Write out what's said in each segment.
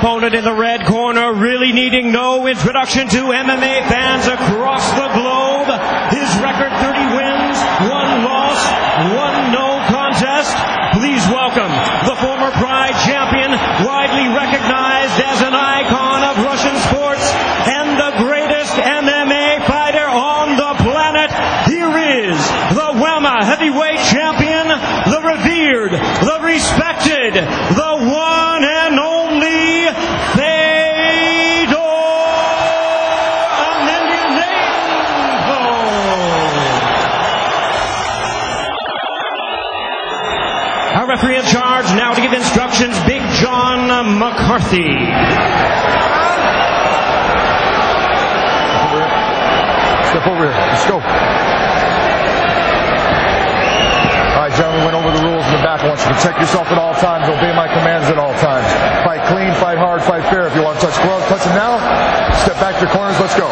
opponent in the red corner, really needing no introduction to MMA fans across the globe. His record 30 wins, 1 loss, 1 no contest. Please welcome the former Pride champion, widely recognized as an icon of Russian sports and the greatest MMA fighter on the planet. Here is the WEMA heavyweight champion, the revered, the respected, the one and only Fedor Emelianenko. Our referee in charge now to give instructions, Big John McCarthy. Step over here. Let's go. All right, gentlemen, went over the rules in the back. I want you to protect yourself at all times. Obey my commands at all times. Fight clean, fight hard, fight fair. If you want to touch gloves, touch them now. Step back to your corners. Let's go.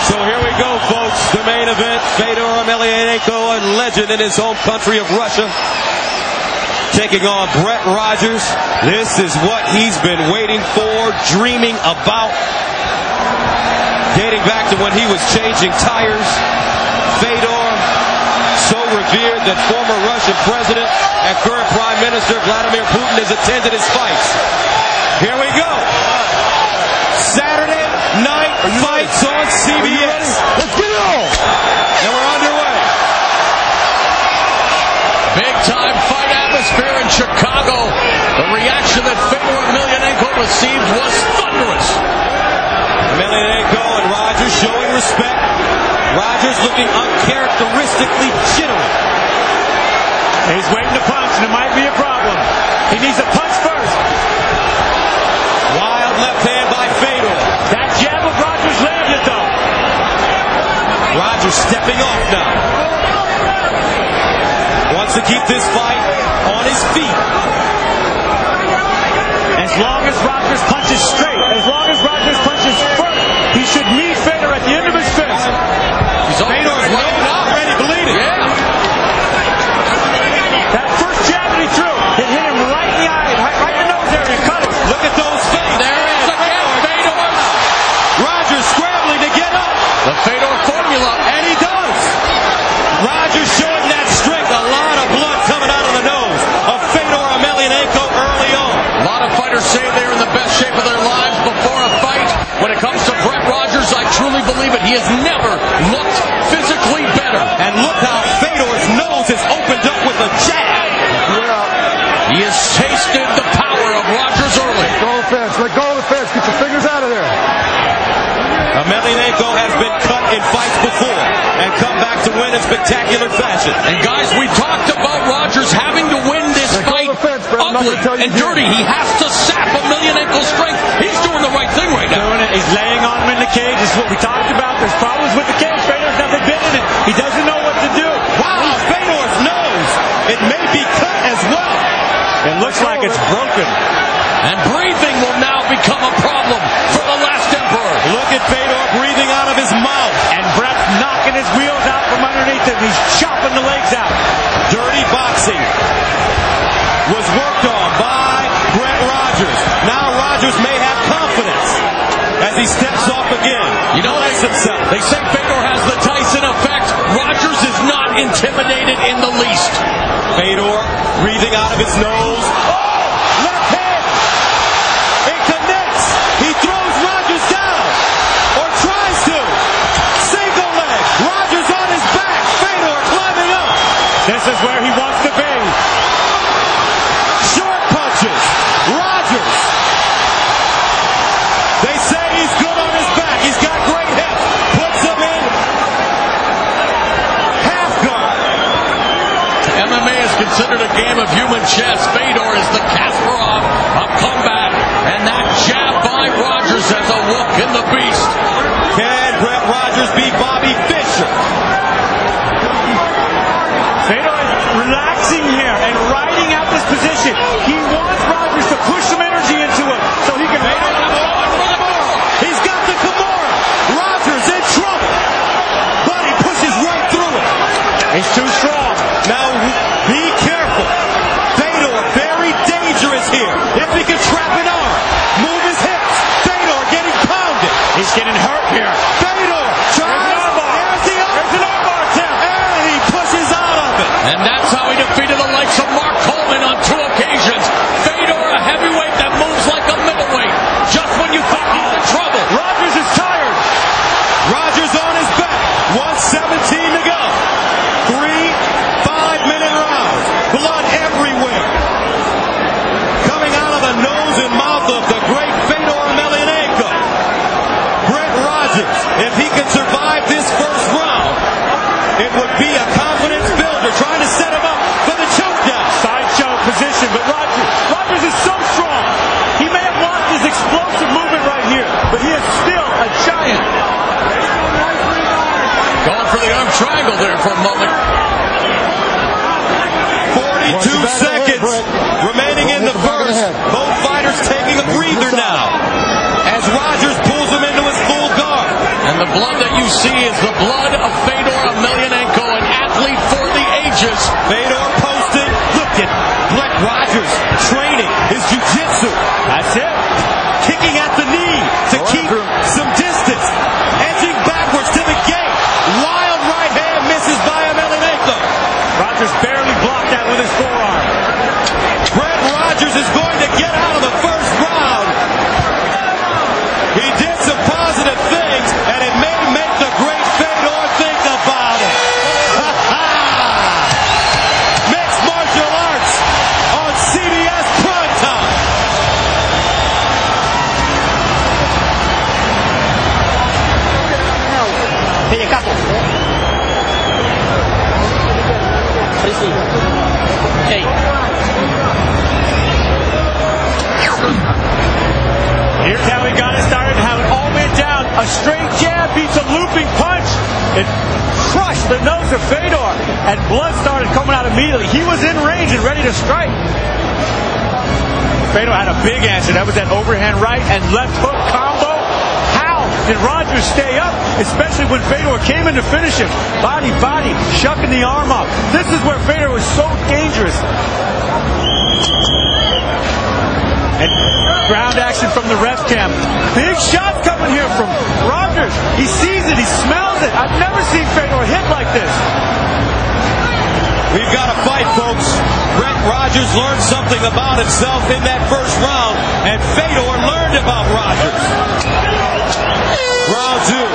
So here we go, folks. The main event. Fedor Emelianenko, a legend in his home country of Russia, taking on Brett Rogers. This is what he's been waiting for, dreaming about, dating back to when he was changing tires. Fedor, so revered that former Russian president and current Prime Minister Vladimir Putin has attended his fights. Here we go. Saturday night fights on CBS. Let's get it on. And we're underway. Big time fight atmosphere in Chicago. The reaction that Fedor Emelianenko received was thunderous. Emelianenko and Rogers showing respect. Rogers looking uncharacteristically jittery. He's waiting to punch, and it might be a problem. He needs a punch first. Wild left hand by Fedor. That jab of Rogers landed, though. Rogers stepping off now. Wants to keep this fight on his feet. As long as Rogers punches straight, as long as Rogers punches first, he should knee Fedor at the end of his fist. Fedor's already bleeding. Yeah. That first jab that he threw, it hit him right in the eye, right in the nose area, cut him. Look at those faces. There it is again, Fedor. Rogers scrambling to get up. The Fedor formula. And he does. Rogers showing that strength. A lot of blood coming out of the nose of Fedor Emelianenko early on. A lot of fighters say they're in the best shape of their lives before a fight. When it comes to Brett Rogers, I truly believe it. He has never looked physically better. And look how Fedor's nose is opened up with a jab. He has tasted the power of Rogers early. Let go of the fence. Let go of the fence. Get your fingers out of there. Emelianenko has been cut in fights before and come back to win in spectacular fashion. And guys, we talked about Rogers having to win this fight ugly and dirty. He has to sap Emelianenko's strength. He's doing the right thing right now. He's laying on him in the cage. This is what we talked about. There's problems with the cage. Fedor's never been in it. He doesn't know what to do. Wow, Fedor's nose. It may be cut as well. It looks like it's broken. And breathing will now become a problem for the last emperor. Look at Fedor breathing out of his mouth. And Brett's knocking his wheels out from underneath him. He's chopping the legs out. Dirty boxing was worked on by Brett Rogers. Now Rogers may have confidence as he steps off again. You know, they say Fedor has the Tyson effect. Rogers is not intimidated in the least. Fedor breathing out of his nose. Oh! Left hand! It connects! He throws Rogers down! Or tries to! Single leg! Rogers on his back! Fedor climbing up! This is where he wants to be. Short punches! Rogers! They say he's good on his back. He's got great hips. Puts him in half guard. MMA is considered a game of human chess. Fedor is the Kasparov of combat. And that jab by Rogers has awoken the beast. Can Brett Rogers beat Bobby Fischer? Fedor is relaxing here and riding out this position. He wants Rogers to push some energy into him so he can... He's got the Kimura. Rogers in trouble. But he pushes right through it. He's too strong. Now, be careful. for a moment. 42 seconds remaining in the first. Both fighters taking a breather now as Rogers pulls him into his full guard. And the blood that you see is the blood of Fedor Emelianenko, an athlete for the ages. Fedor posted. Look at Brett Rogers training his jiu-jitsu. That's it. Kicking at the knee to keep some distance. Edging backwards to the gate. Wild right hand misses by Emelianenko. Rogers barely blocked that with his forearm. Brett Rogers is going to get out of the first round. He did some positive things, and it may make the great Fedor think about it. Mixed martial arts on CBS Primetime. Here's how he got it started, how it all went down. A straight jab beats a looping punch. It crushed the nose of Fedor, and blood started coming out immediately. He was in range and ready to strike. Fedor had a big answer. That was that overhand right and left hook combo. How did Rogers stay up, especially when Fedor came in to finish him? Body, shucking the arm up. This is where Fedor was so dangerous. And ground action from the ref cam. Big shot coming here from Rogers. He sees it. He smells it. I've never seen Fedor hit like this. We've got a fight, folks. Brett Rogers learned something about himself in that first round, and Fedor learned about Rogers. Round two.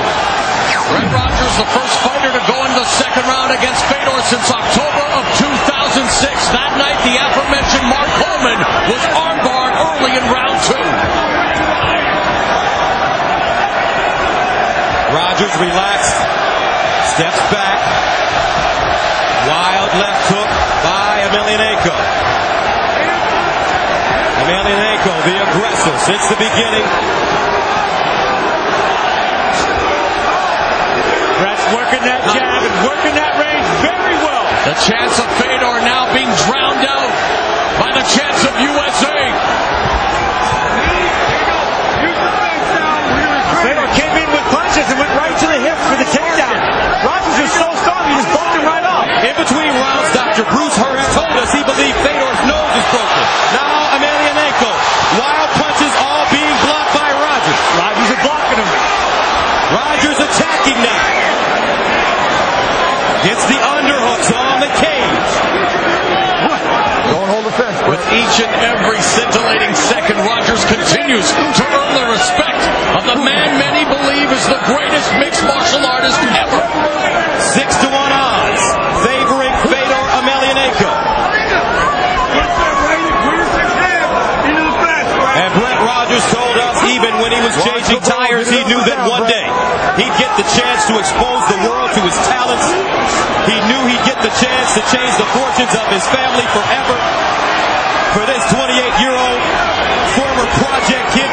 Brett Rogers, the first fighter to go into the second round against Fedor since October of 2006. That night, the aforementioned Mark Coleman was armbarred early in round two. Rogers relaxed, steps back. Wild left hook by Emelianenko. Emelianenko, the aggressor since the beginning. Brett's working that jab and working that range very well. The chance of Fedor now being drowned out by the chance of USA. Fedor came in with punches and went right to the hips for the takedown. Rogers was so strong, he just bumped him right off. In between rounds, Dr. Bruce Hurst told us he believed Fedor's nose is broken. Now Emelianenko, wild punches all being blocked by Rogers. Rogers is blocking him. Rogers attacking now. Gets the underhooks on the cage. Don't hold the fence. With each and every scintillating second, Rogers continues to earn the respect of the man many believe is the greatest mixed martial artist ever. 6-1 odds favoring Fedor Emelianenko. And Brett Rogers told us even when he was changing tires, he knew that one day he'd get the chance to expose the world to his talents. He knew he'd get the chance to change the fortunes of his family forever. For this 28-year-old former Project Kid